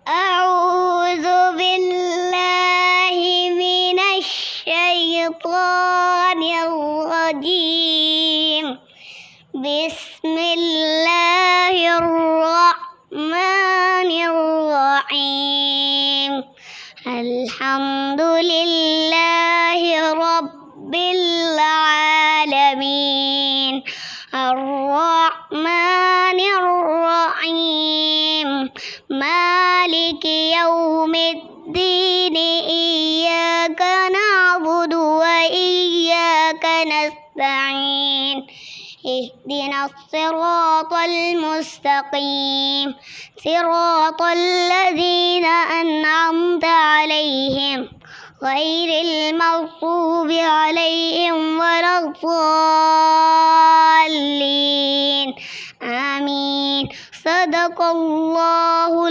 أعوذ بالله من الشيطان الرجيم. بسم الله الرحمن الرحيم. الحمد لله رب العالمين الرحمن الرحيم مالك يوم الدين إياك نعبد وإياك نستعين اهدنا الصراط المستقيم صراط الذين أنعمت عليهم غير المغضوب عليهم ولا الضالين آمين. صدق الله